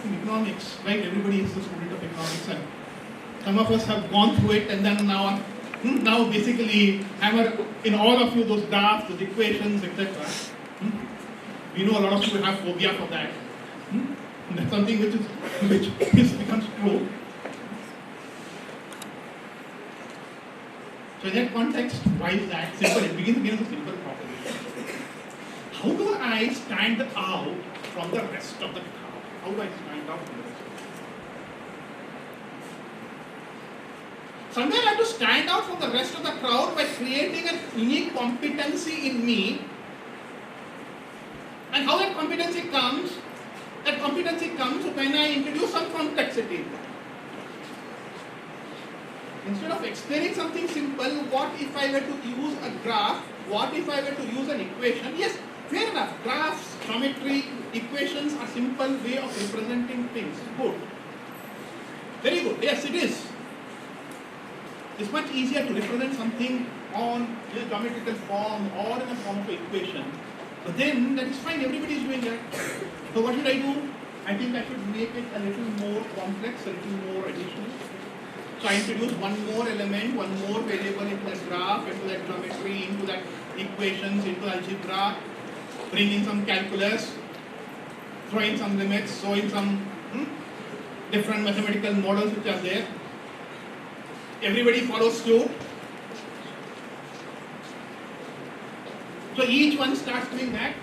in economics, right? Everybody is a student of economics, and some of us have gone through it, and then now basically hammer in all of you those graphs, those equations, etc. We know a lot of people have phobia for that. And that's something which becomes true. So in that context, why is that? Simple. It begins again with a simple proposition. How do I stand out from the rest of the crowd? How do I stand out from the rest of the crowd? Somewhere I have to stand out from the rest of the crowd by creating a unique competency in me. And how that competency comes when I introduce some complexity. Instead of explaining something simple, what if I were to use a graph? What if I were to use an equation? Yes, fair enough. Graphs, geometry, equations are simple way of representing things. Good. Very good. Yes, it is. It's much easier to represent something on a geometrical form or in a form of an equation. But then, that is fine. Everybody is doing that. So what should I do? I think I should make it a little more complex, a little more additional. So I introduce one more element, one more variable into that graph, into that geometry, into that equations, into algebra, bring in some calculus, throw in some limits, throw in some different mathematical models which are there. Everybody follows suit. So each one starts doing that.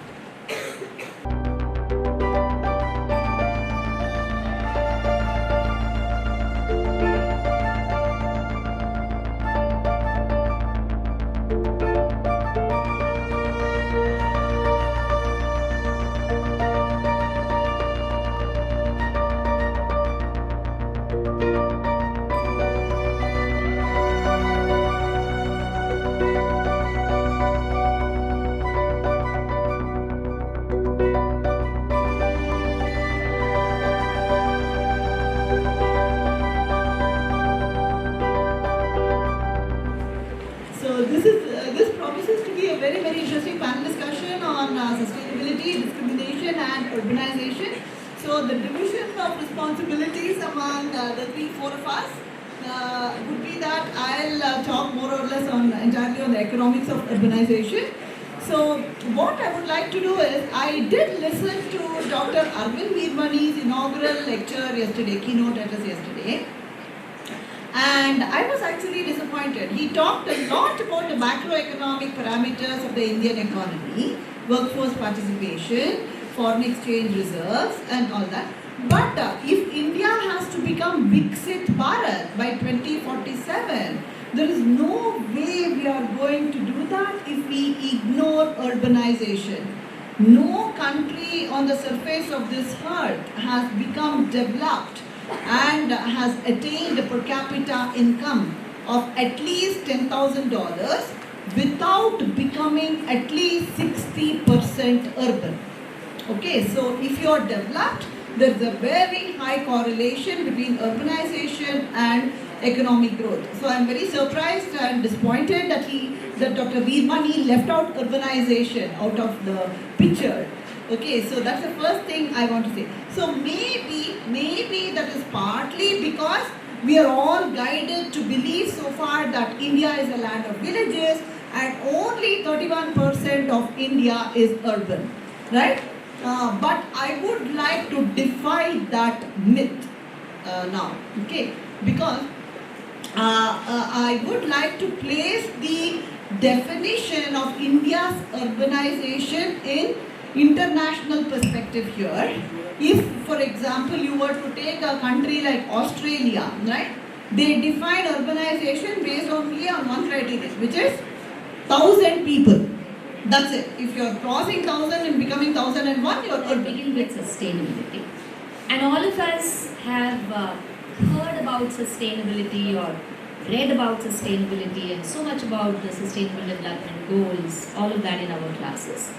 This promises to be a very, very interesting panel discussion on sustainability, discrimination and urbanization. So the division of responsibilities among the 3-4 of us would be that I'll talk more or less entirely on the economics of urbanization. So what I would like to do is, I did listen to Dr. Arvind Veermani's inaugural lecture yesterday, keynote address yesterday. And I was actually disappointed. He talked a lot about the macroeconomic parameters of the Indian economy, workforce participation, foreign exchange reserves and all that. But if India has to become Viksit Bharat by 2047, there is no way we are going to do that if we ignore urbanization. No country on the surface of this earth has become developed and has attained a per capita income of at least $10,000 without becoming at least 60% urban. Okay, so if you are developed, there is a very high correlation between urbanization and economic growth. So I am very surprised and disappointed that Dr. Veermani left out urbanization out of the picture. Okay, so that's the first thing I want to say. So maybe that is partly because we are all guided to believe so far that India is a land of villages and only 31% of India is urban, right? But I would like to defy that myth now, okay? Because I would like to place the definition of India's urbanization in international perspective here. If, for example, you were to take a country like Australia, right? They define urbanization based only on one criteria, which is 1,000 people. That's it. If you're crossing 1,000 and becoming 1,001, you're urban. Begin with sustainability. And all of us have heard about sustainability or read about sustainability and so much about the sustainable development goals, all of that in our classes.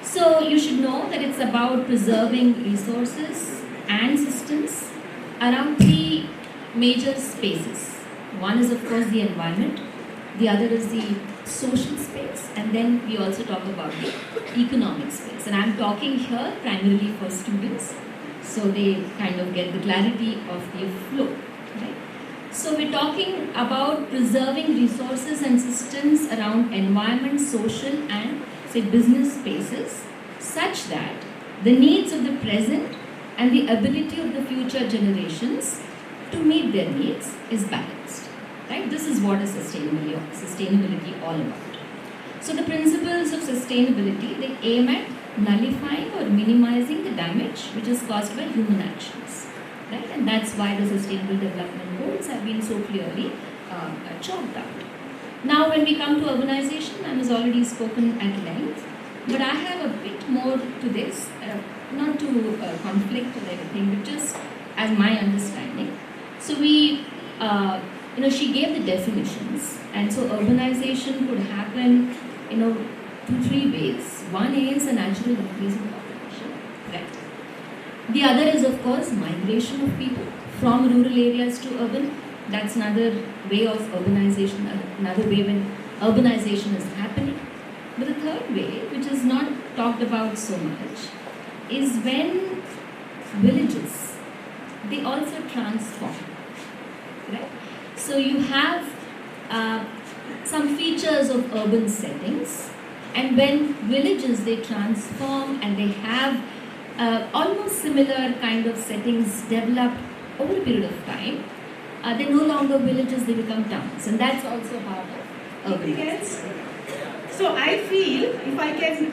So you should know that it's about preserving resources and systems around three major spaces. One is of course the environment, the other is the social space, and then we also talk about the economic space. And I'm talking here primarily for students. so they kind of get the clarity of the flow. Right? So we're talking about preserving resources and systems around environment, social and say business spaces such that the needs of the present and the ability of the future generations to meet their needs is balanced. Right? This is what is sustainability all about. So the principles of sustainability, they aim at nullifying or minimizing the damage which is caused by human actions. Right? And that's why the Sustainable Development Goals have been so clearly chalked out. Now when we come to urbanization, I has already spoken at length, but I have a bit more to this, not to conflict or anything, but just as my understanding. So we, she gave the definitions, and so urbanization could happen, 2-3 ways. One is a natural increase in population, right? The other is, of course, migration of people from rural areas to urban. That's another way of urbanization, another way when urbanization is happening. But the third way, which is not talked about so much, is when villages, they also transform, right? So you have some features of urban settings, and when villages, they transform and they have almost similar kind of settings developed over a period of time, they're no longer villages, they become towns, and that's also part of urban. Anything else? So I feel, if I can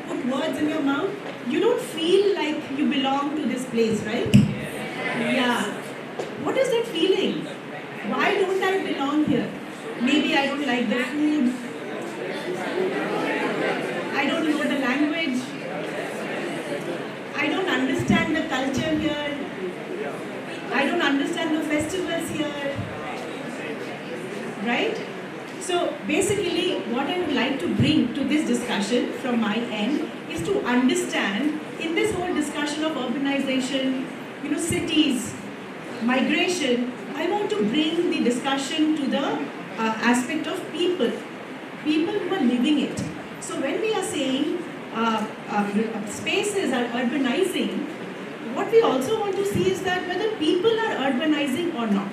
put words in your mouth, you don't feel like you belong to this place, right? Yeah. What is that feeling? Why don't I belong here? Maybe I don't like the food. I don't know the language. I don't understand the culture here. I don't understand the festivals here. Right? So basically what I would like to bring to this discussion from my end is to understand in this whole discussion of urbanization, cities, migration, I want to bring the discussion to the aspect of people who are living it. So when we are saying spaces are urbanizing, what we also want to see is that whether people are urbanizing or not.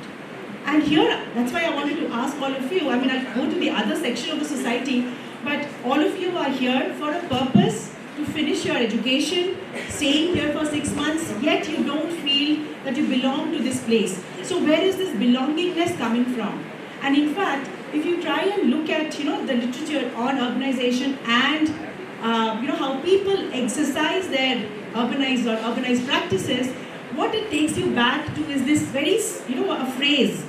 And here, that's why I wanted to ask all of you, I'll go to the other section of the society, but all of you are here for a purpose to finish your education, staying here for 6 months, yet you don't feel that you belong to this place. So where is this belongingness coming from? And in fact, if you try and look at the literature on urbanization and how people exercise their urbanized practices, what it takes you back to is this very a phrase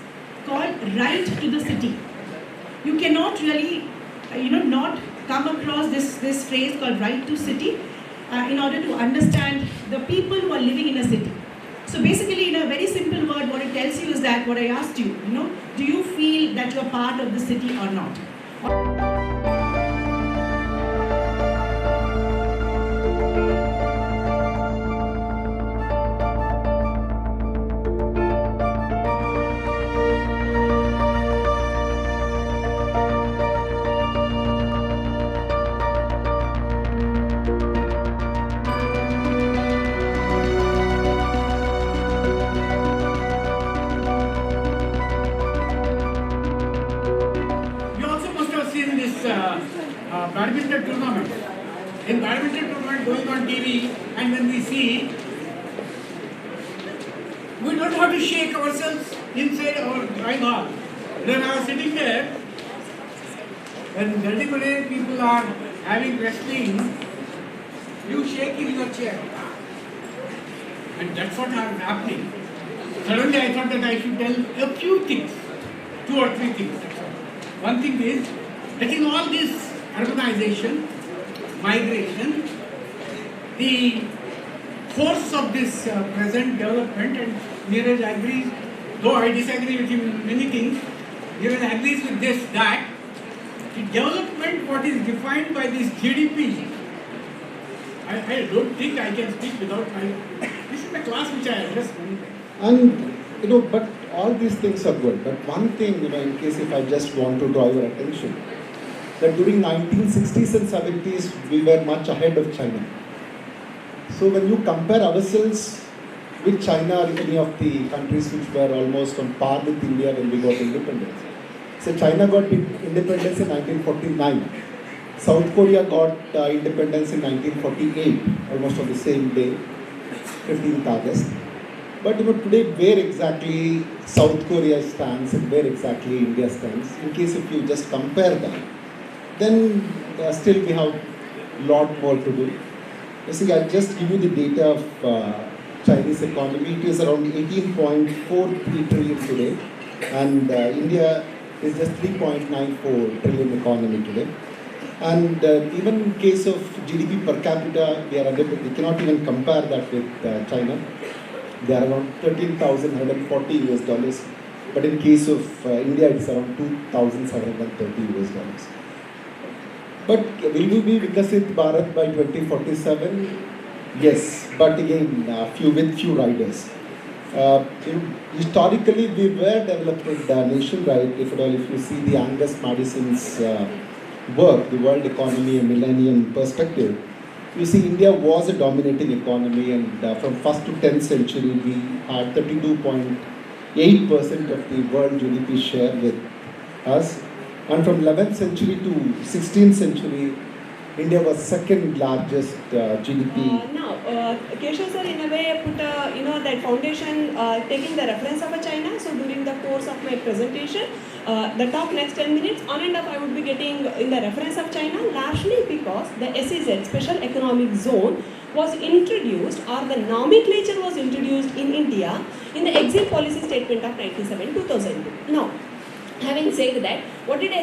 called right to the city. You cannot really not come across this phrase called right to city in order to understand the people who are living in a city. So basically, in a very simple word, what it tells you is that what I asked you, do you feel that you're part of the city or not? badminton tournament. In badminton tournament going on TV, and when we see, we don't have to shake ourselves inside our drawing hall. When I was sitting there, when particularly people are having wrestling, you shake in your chair. And that's what is happening. Suddenly I thought that I should tell a few things, 2 or 3 things. One thing is that in all this urbanization, migration, the force of this present development, and Neeraj agrees, though I disagree with him in many things, Neeraj agrees with this, that the development, what is defined by this GDP, I don't think I can speak without my, this is the class which I address many times. And, but all these things are good. But one thing, in case if I just want to draw your attention, that during 1960s and 70s, we were much ahead of China. So when you compare ourselves with China or any of the countries which were almost on par with India when we got independence. So China got independence in 1949. South Korea got independence in 1948, almost on the same day, 15th August. But today where exactly South Korea stands and where exactly India stands, in case if you just compare them, then still we have a lot more to do. You see, I'll just give you the data of Chinese economy. It is around 18.43 trillion today, and India is just 3.94 trillion economy today. And even in case of GDP per capita, we cannot even compare that with China. They are around 13,140 US dollars. But in case of India, it's around 2,730 US dollars. But will we be Vikasit Bharat by 2047? Yes, but again, with few riders. Historically, we were developed nation, right? If you see the Angus Madison's work, the world economy and millennium perspective, you see India was a dominating economy, and from 1st to 10th century, we had 32.8% of the world GDP share with us. And from 11th century to 16th century, India was second largest GDP. Now, Keshav sir in a way put that foundation taking the reference of China. So during the course of my presentation, the top next 10 minutes on and off I would be getting in the reference of China, largely because the SEZ, Special Economic Zone, was introduced, or the nomenclature was introduced in India in the exit policy statement of 1997-2002. Now, having said that, why did I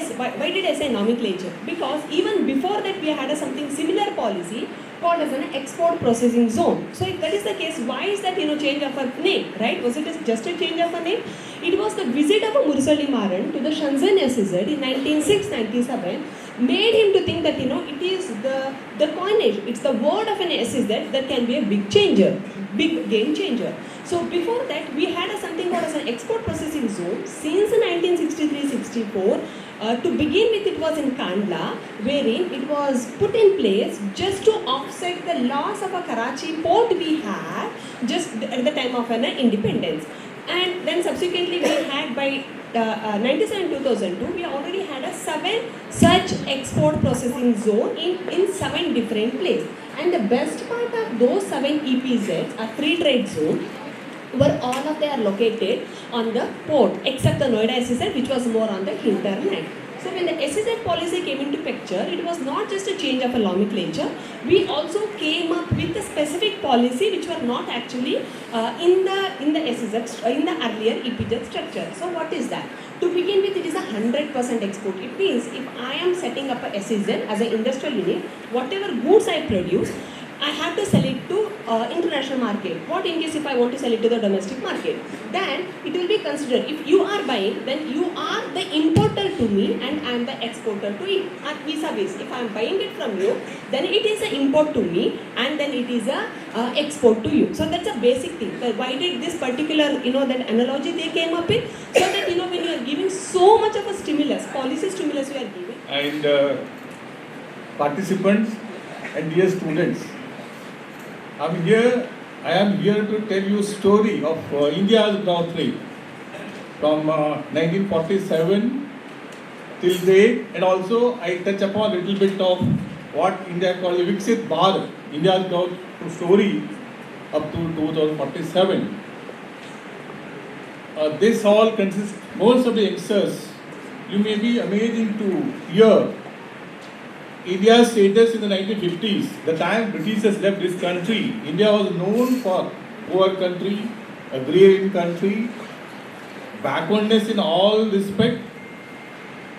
say nomenclature? Because even before that we had something similar policy called as an export processing zone. So if that is the case, why is that change of a name, right? Was it just a change of a name? It was the visit of a Mursali Maran to the Shenzhen SEZ in 1996-97 made him to think that it is the coinage, it's the word of an SEZ that can be a big changer, big game changer. So before that, we had something called as an export processing zone since 1963-64. To begin with, it was in Kandla, wherein it was put in place just to offset the loss of a Karachi port we had just at the time of an independence. And then subsequently, we had by 97-2002, we already had a 7 such export processing zone in 7 different places. And the best part of those 7 EPZs, a free trade zone, were all of they are located on the port except the Noida SEZ, which was more on the hinterland. So when the SEZ policy came into picture, it was not just a change of a nomenclature. We also came up with a specific policy which were not actually in the SEZ in the earlier EPZ structure. So what is that? To begin with, it is a 100% export. It means if I am setting up a SEZ as an industrial unit, whatever goods I produce, I have to sell it to international market. What in case if I want to sell it to the domestic market? Then it will be considered, if you are buying, then you are the importer to me and I am the exporter to it. And vis-a-vis, if I am buying it from you, then it is an import to me and then it is a export to you. So that's a basic thing. Why did this particular, that analogy they came up with? So that, when you are giving so much of a stimulus, policy stimulus you are giving. And participants and dear students, I am here to tell you a story of India's growth rate from 1947 till date, and also I touch upon a little bit of what India calls Viksit Bharat, India's growth story up to 2047. This all consists, most of the youngsters, you may be amazing to hear India's status in the 1950s, the time Britishers left this country. India was known for poor country, agrarian country, backwardness in all respect,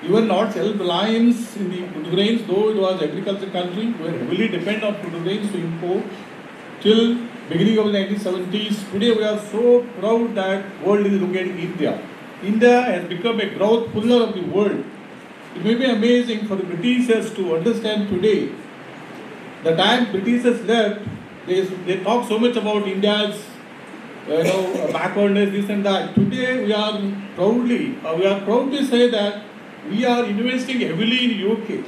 even not self-reliance in the food grains, though it was agriculture country, we were heavily dependent on food grains to import till beginning of the 1970s. Today we are so proud that world is looking at India. India has become a growth puller of the world. It may be amazing for the Britishers to understand today. The time Britishers left, they talk so much about India's backwardness, this and that. Today we are proud to say that we are investing heavily in UK.